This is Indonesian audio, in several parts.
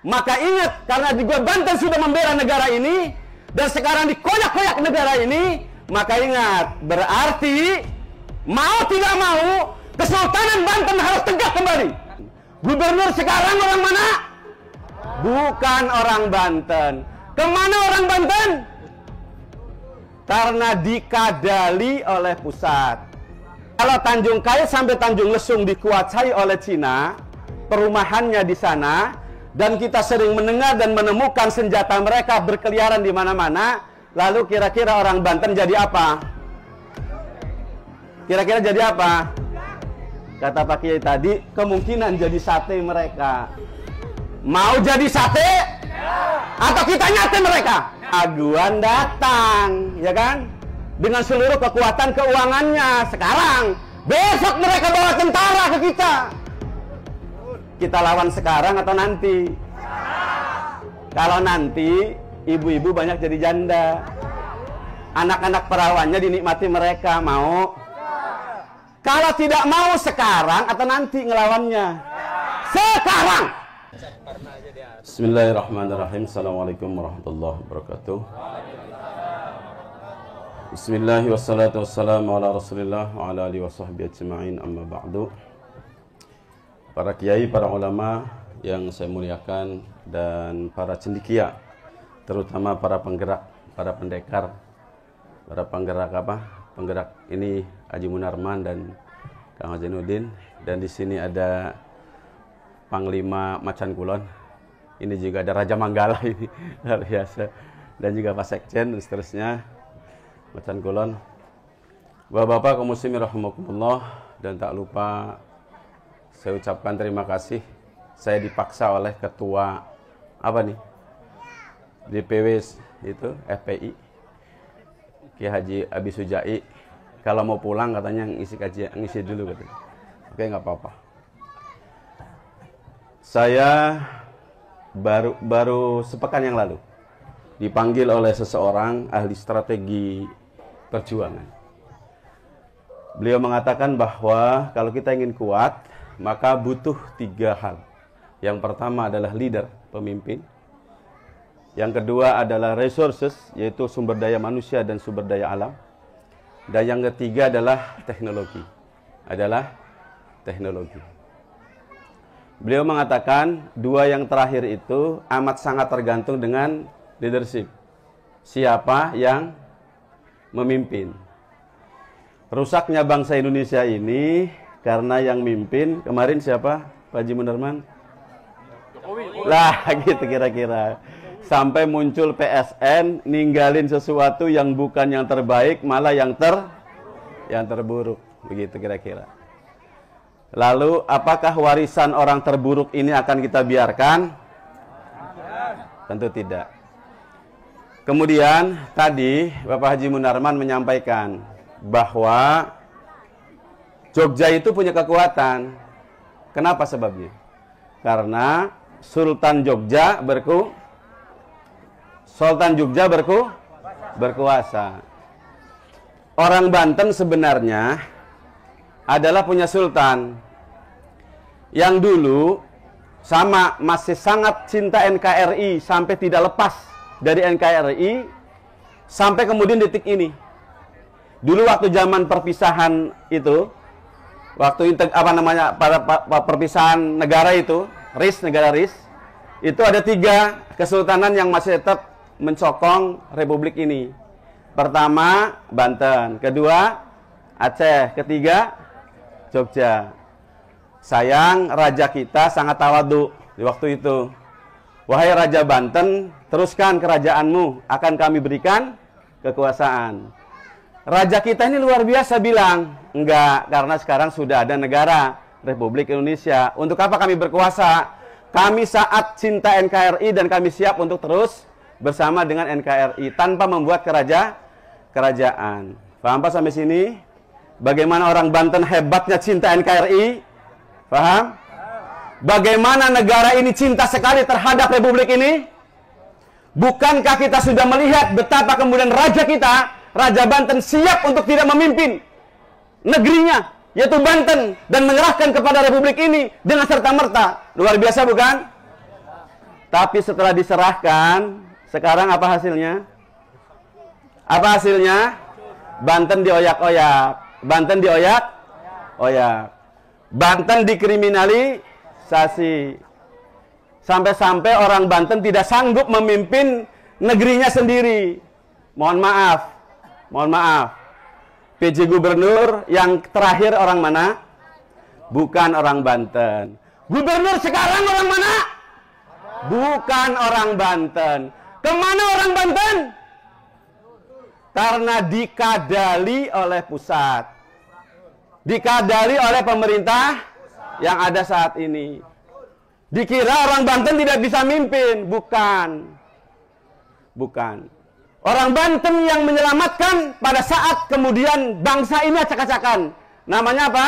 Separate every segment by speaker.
Speaker 1: Maka ingat, karena di Banten sudah membela negara ini dan sekarang dikoyak-koyak negara ini, maka ingat, berarti mau tidak mau Kesultanan Banten harus tegak kembali. Gubernur sekarang orang mana? Bukan orang Banten. Kemana orang Banten? Karena dikadali oleh pusat. Kalau Tanjung Kaya sampai Tanjung Lesung dikuasai oleh Cina, perumahannya di sana, dan kita sering mendengar dan menemukan senjata mereka berkeliaran di mana-mana, lalu kira-kira orang Banten jadi apa? Kira-kira jadi apa? Kata Pak Kiai tadi, kemungkinan jadi sate mereka. Mau jadi sate? Atau kita nyate mereka? Aguan datang, ya kan? Dengan seluruh kekuatan keuangannya. Sekarang, besok mereka bawa tentara ke kita. Kita lawan sekarang atau nanti? Kalau nanti, ibu-ibu banyak jadi janda. Anak-anak perawannya dinikmati mereka, mau? Kalau tidak mau sekarang atau nanti ngelawannya? Sekarang! Bismillahirrahmanirrahim. Assalamualaikum warahmatullahi wabarakatuh. Bismillahirrahmanirrahim. Wassalatu wassalamu ala rasulillah wa ala alihi wa sahbihi ajma'in, amma ba'du. Para kiai, para ulama yang saya muliakan, dan para cendekia, terutama para penggerak, para pendekar, para penggerak apa? Penggerak ini Haji Munarman dan Kang Zainuddin, dan di sini ada Panglima Macan Kulon. Ini juga ada Raja Manggala ini, luar biasa. Dan juga Pak Sekjen dan seterusnya, Macan Kulon. Bapak-bapak kaum muslimin rahimakumullah, dan tak lupa saya ucapkan terima kasih. Saya dipaksa oleh ketua apa nih? DPW itu FPI, Ki Haji Abi Sujai. Kalau mau pulang katanya ngisi dulu katanya. Oke, nggak apa-apa. Saya baru sepekan yang lalu dipanggil oleh seseorang ahli strategi perjuangan. Beliau mengatakan bahwa kalau kita ingin kuat, maka butuh 3 hal. Yang pertama adalah leader, pemimpin. Yang kedua adalah resources, yaitu sumber daya manusia dan sumber daya alam. Dan yang ketiga adalah teknologi. Beliau mengatakan 2 yang terakhir itu amat sangat tergantung dengan leadership. Siapa yang memimpin. Rusaknya bangsa Indonesia ini karena yang mimpin kemarin siapa? Pak Haji Munarman? Lah gitu kira-kira. Sampai muncul PSN ninggalin sesuatu yang bukan yang terbaik, malah yang terburuk. Begitu kira-kira. Lalu apakah warisan orang terburuk ini akan kita biarkan? Tentu tidak. Kemudian tadi Bapak Haji Munarman menyampaikan bahwa Jogja itu punya kekuatan. Kenapa sebabnya? Karena Sultan Jogja berkuasa. Orang Banten sebenarnya adalah punya sultan yang dulu sama masih sangat cinta NKRI sampai tidak lepas dari NKRI sampai kemudian detik ini. Dulu waktu zaman perpisahan itu, waktu perpisahan negara itu, negara RIS, itu ada 3 kesultanan yang masih tetap mencokong republik ini. Pertama Banten, kedua Aceh, ketiga Jogja. Sayang raja kita sangat tawadu di waktu itu. Wahai Raja Banten, teruskan kerajaanmu, akan kami berikan kekuasaan. Raja kita ini luar biasa bilang, enggak, karena sekarang sudah ada negara Republik Indonesia. Untuk apa kami berkuasa? Kami saat cinta NKRI dan kami siap untuk terus bersama dengan NKRI tanpa membuat kerajaan. Paham Pak sampai sini? Bagaimana orang Banten hebatnya cinta NKRI? Paham? Bagaimana negara ini cinta sekali terhadap republik ini? Bukankah kita sudah melihat betapa kemudian raja kita, Raja Banten, siap untuk tidak memimpin negerinya, yaitu Banten, dan menyerahkan kepada republik ini dengan serta-merta. Luar biasa bukan? Tapi setelah diserahkan, sekarang apa hasilnya? Apa hasilnya? Banten dioyak-oyak. Banten dioyak-oyak. Banten dikriminalisasi. Sampai-sampai orang Banten tidak sanggup memimpin negerinya sendiri. Mohon maaf. Mohon maaf. PJ Gubernur yang terakhir orang mana? Bukan orang Banten. Gubernur sekarang orang mana? Bukan orang Banten. Kemana orang Banten? Karena dikadali oleh pusat. Dikadali oleh pemerintah yang ada saat ini. Dikira orang Banten tidak bisa mimpin. Bukan. Bukan. Orang Banten yang menyelamatkan pada saat kemudian bangsa ini acak-acakan. Namanya apa?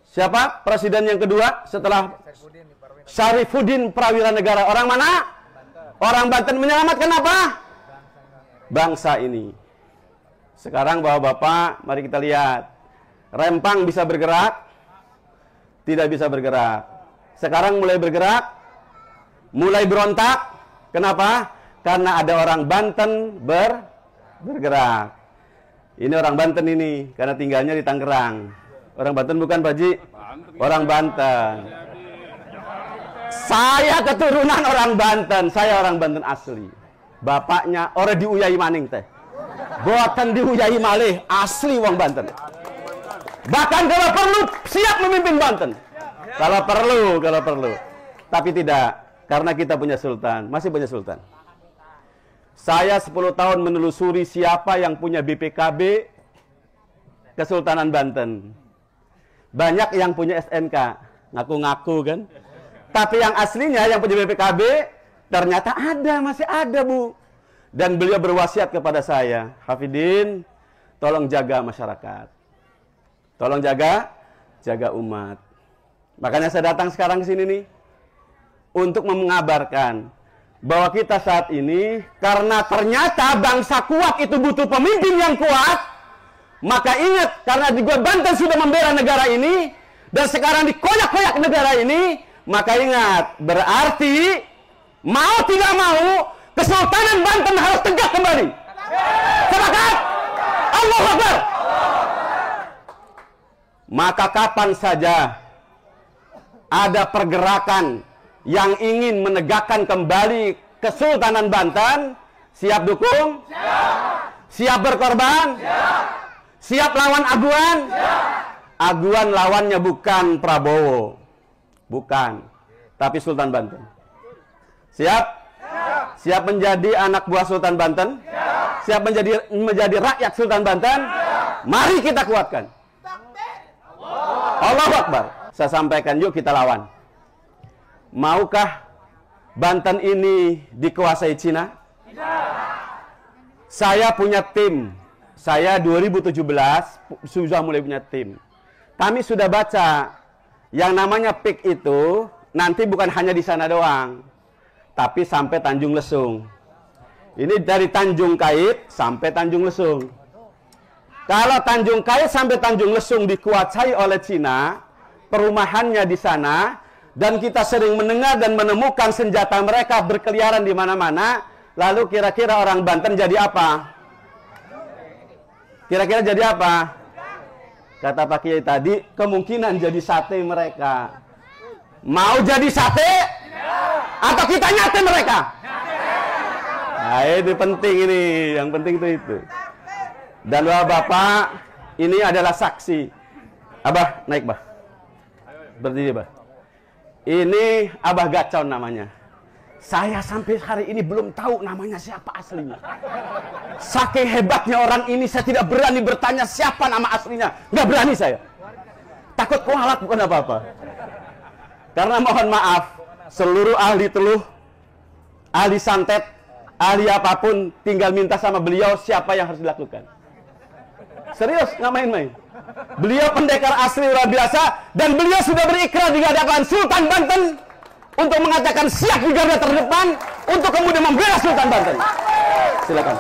Speaker 1: Siapa presiden yang kedua setelah Syarifuddin Prawira Negara? Orang mana? Orang Banten menyelamatkan apa? Bangsa ini. Sekarang bapak-bapak, mari kita lihat. Rempang bisa bergerak? Tidak bisa bergerak. Sekarang mulai bergerak? Mulai berontak? Kenapa? Karena ada orang Banten bergerak. Ini orang Banten ini, karena tinggalnya di Tangerang. Orang Banten bukan, Pak Ji? Orang Banten. Saya keturunan orang Banten. Saya orang Banten asli. Bapaknya orang diuyai maning teh. Boten diuyai malih, asli wong Banten. Bahkan kalau perlu siap memimpin Banten. Kalau perlu. Tapi tidak, karena kita punya sultan, masih punya sultan. Saya 10 tahun menelusuri siapa yang punya BPKB Kesultanan Banten. Banyak yang punya SNK, ngaku-ngaku kan. Tapi yang aslinya yang punya BPKB ternyata ada, masih ada, Bu. Dan beliau berwasiat kepada saya, Hafidin, tolong jaga masyarakat. Tolong jaga umat. Makanya saya datang sekarang ke sini nih untuk mengabarkan bahwa kita saat ini, karena ternyata bangsa kuat itu butuh pemimpin yang kuat. Maka ingat, karena di gua Banten sudah membela negara ini dan sekarang dikoyak-koyak negara ini, maka ingat, berarti mau tidak mau Kesultanan Banten harus tegak kembali. Sepakat? Allahu Akbar. Maka kapan saja ada pergerakan yang ingin menegakkan kembali Kesultanan Banten, siap dukung? Siap berkorban? Siap lawan Aguan? Aguan lawannya bukan Prabowo, bukan, tapi Sultan Banten. Siap? Siap menjadi anak buah Sultan Banten? Siap menjadi rakyat Sultan Banten? Mari kita kuatkan. Allahu Akbar. Saya sampaikan, yuk kita lawan. Maukah Banten ini dikuasai Cina? Saya punya tim. Saya 2017 sudah mulai punya tim. Kami sudah baca yang namanya PIK itu nanti bukan hanya di sana doang, tapi sampai Tanjung Lesung. Ini dari Tanjung Kait sampai Tanjung Lesung. Kalau Tanjung Kait sampai Tanjung Lesung dikuasai oleh Cina, perumahannya di sana, dan kita sering mendengar dan menemukan senjata mereka berkeliaran di mana-mana, lalu kira-kira orang Banten jadi apa? Kira-kira jadi apa? Kata Pak Kiai tadi, kemungkinan jadi sate mereka. Mau jadi sate? Atau kita nyate mereka? Nah, ini penting ini. Yang penting itu. Dan Bapak, ini adalah saksi. Abah, naik, Bah. Berdiri, Bah. Ini Abah Gacon namanya. Saya sampai hari ini belum tahu namanya siapa aslinya. Saking hebatnya orang ini, saya tidak berani bertanya siapa nama aslinya. Nggak berani saya. Takut kualat bukan apa-apa. Karena mohon maaf, seluruh ahli teluh, ahli santet, ahli apapun, tinggal minta sama beliau siapa yang harus dilakukan. Serius, nggak main-main. Beliau pendekar asli luar biasa, dan beliau sudah berikrar di hadapan Sultan Banten untuk mengatakan siap di garda terdepan untuk kemudian membela Sultan Banten. Silakan.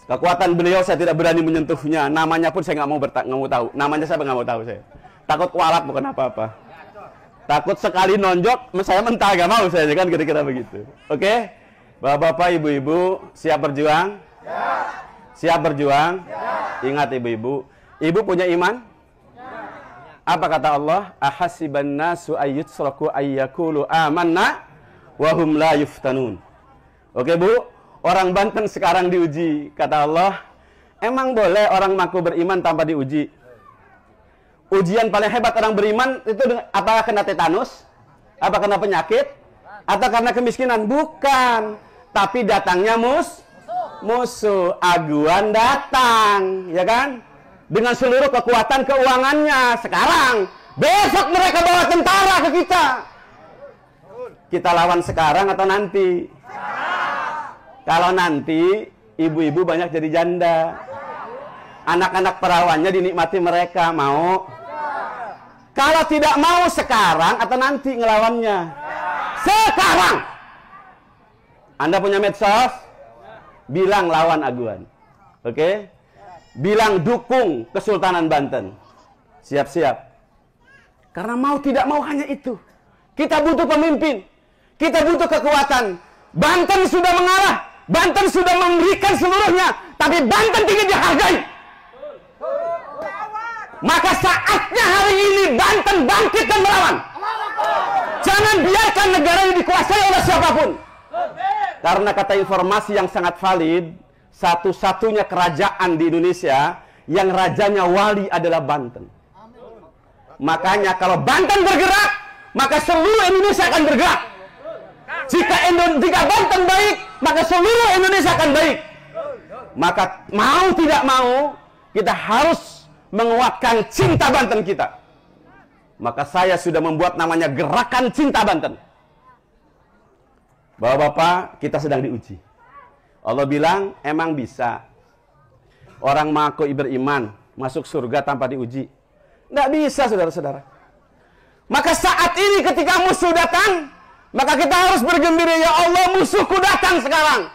Speaker 1: Kekuatan beliau saya tidak berani menyentuhnya. Namanya pun saya nggak mau tahu. Namanya saya nggak mau tahu saya. Takut kualat bukan apa-apa. Takut sekali nonjok, saya mentah gak mau saya kan kira-kira begitu. Oke? Bapak-bapak, ibu-ibu, siap berjuang? Siap berjuang? Ingat ibu-ibu, ibu punya iman? Apa kata Allah? Ahasiban nasu ayyutsraku ayyakulu amanna wa hum la yuftanun. Oke, Bu? Orang Banten sekarang diuji. Kata Allah, emang boleh orang mengaku beriman tanpa diuji? Ujian paling hebat orang beriman itu apakah kena tetanus? Apa kena penyakit? Atau karena kemiskinan? Bukan. Tapi datangnya musuh. Aguan datang, ya kan? Dengan seluruh kekuatan keuangannya. Sekarang, besok mereka bawa tentara ke kita. Kita lawan sekarang atau nanti? Kalau nanti, ibu-ibu banyak jadi janda. Anak-anak perawannya dinikmati mereka, mau? Kalau tidak mau sekarang atau nanti ngelawannya? Sekarang! Anda punya medsos? Bilang lawan aguan. Oke? Bilang dukung Kesultanan Banten. Siap-siap. Karena mau tidak mau hanya itu. Kita butuh pemimpin. Kita butuh kekuatan. Banten sudah mengalah. Banten sudah memberikan seluruhnya. Tapi Banten tidak dihargai. Maka saatnya hari ini Banten bangkit dan melawan. Jangan biarkan negara ini dikuasai oleh siapapun. Karena kata informasi yang sangat valid, satu-satunya kerajaan di Indonesia yang rajanya wali adalah Banten. Makanya kalau Banten bergerak, maka seluruh Indonesia akan bergerak. Jika Banten baik, maka seluruh Indonesia akan baik. Maka mau tidak mau, kita harus menguatkan cinta Banten kita. Maka saya sudah membuat namanya Gerakan Cinta Banten. Bapak-bapak, kita sedang diuji. Allah bilang, emang bisa orang mengaku beriman masuk surga tanpa diuji? Tidak bisa, saudara-saudara. Maka saat ini ketika musuh datang, maka kita harus bergembira, ya Allah, musuhku datang sekarang.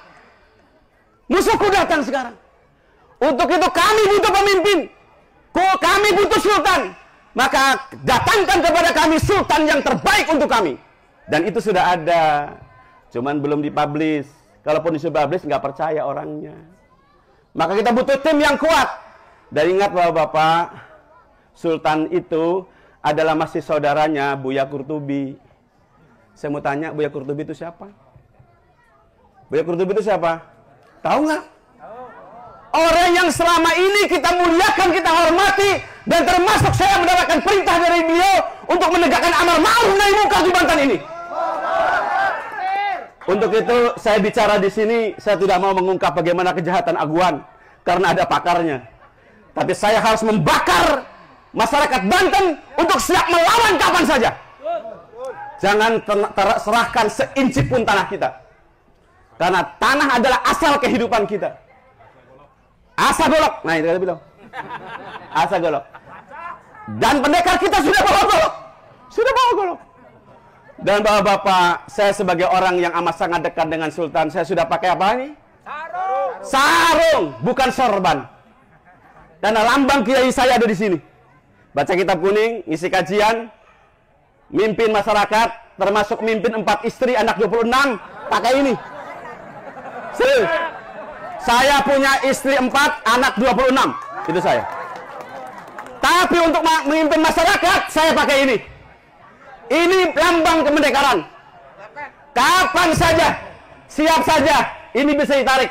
Speaker 1: Musuhku datang sekarang. Untuk itu kami butuh pemimpin. Kami butuh sultan. Maka datangkan kepada kami sultan yang terbaik untuk kami. Dan itu sudah ada. Cuman belum dipublish. Kalaupun dipublish nggak percaya orangnya. Maka kita butuh tim yang kuat. Dan ingat bapak-bapak, sultan itu adalah masih saudaranya Buya Qurtubi. Saya mau tanya, Buya Qurtubi itu siapa? Buya Qurtubi itu siapa? Tahu nggak? Orang yang selama ini kita muliakan, kita hormati, dan termasuk saya mendapatkan perintah dari beliau untuk menegakkan amar ma'ruf nahi munkar di Banten ini. Untuk itu saya bicara di sini, saya tidak mau mengungkap bagaimana kejahatan aguan karena ada pakarnya. Tapi saya harus membakar masyarakat Banten untuk siap melawan kapan saja. Jangan serahkan seinci pun tanah kita. Karena tanah adalah asal kehidupan kita. Asa golok. Nah, itu kita bilang. Asa golok. Dan pendekar kita sudah bawa golok. Sudah bawa golok. Dan bapak-bapak, saya sebagai orang yang amat sangat dekat dengan sultan, saya sudah pakai apa ini? Sarung. Sarung, bukan sorban. Karena lambang kiai saya ada di sini. Baca kitab kuning, ngisi kajian, mimpin masyarakat, termasuk mimpin 4 istri, anak 26, pakai ini. Saya punya istri 4, anak 26. Itu saya. Tapi untuk memimpin masyarakat, saya pakai ini. Ini lambang kemerdekaan. Kapan saja, siap saja, ini bisa ditarik.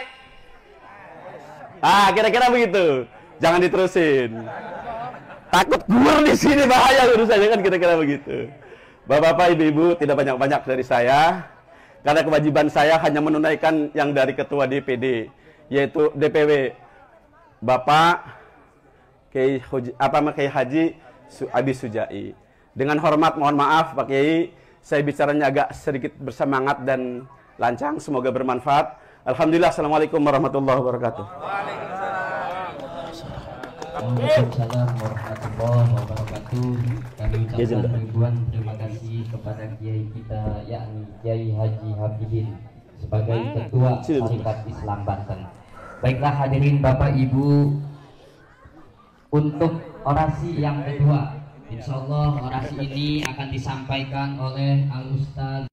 Speaker 1: Ah, kira-kira begitu. Jangan diterusin. Takut gugur di sini, bahaya urusannya kan, kira-kira begitu. Bapak-bapak, ibu-ibu, tidak banyak-banyak dari saya. Karena kewajiban saya hanya menunaikan yang dari ketua DPD, yaitu DPW Bapak Kiai Haji Abi Sujai. Dengan hormat mohon maaf Pak Kiai, saya bicaranya agak sedikit bersemangat dan lancang, semoga bermanfaat. Alhamdulillah, assalamualaikum warahmatullahi wabarakatuh.
Speaker 2: Waalaikumsalam warahmatullahi wabarakatuh. Kami ucapkan ribuan terima kasih kepada Kiai kita, yakni Kiai Haji Habibin sebagai Ketua Syarikat Islam Banten. Baiklah hadirin Bapak Ibu, untuk orasi yang kedua Insya Allah orasi ini akan disampaikan oleh Al Ustaz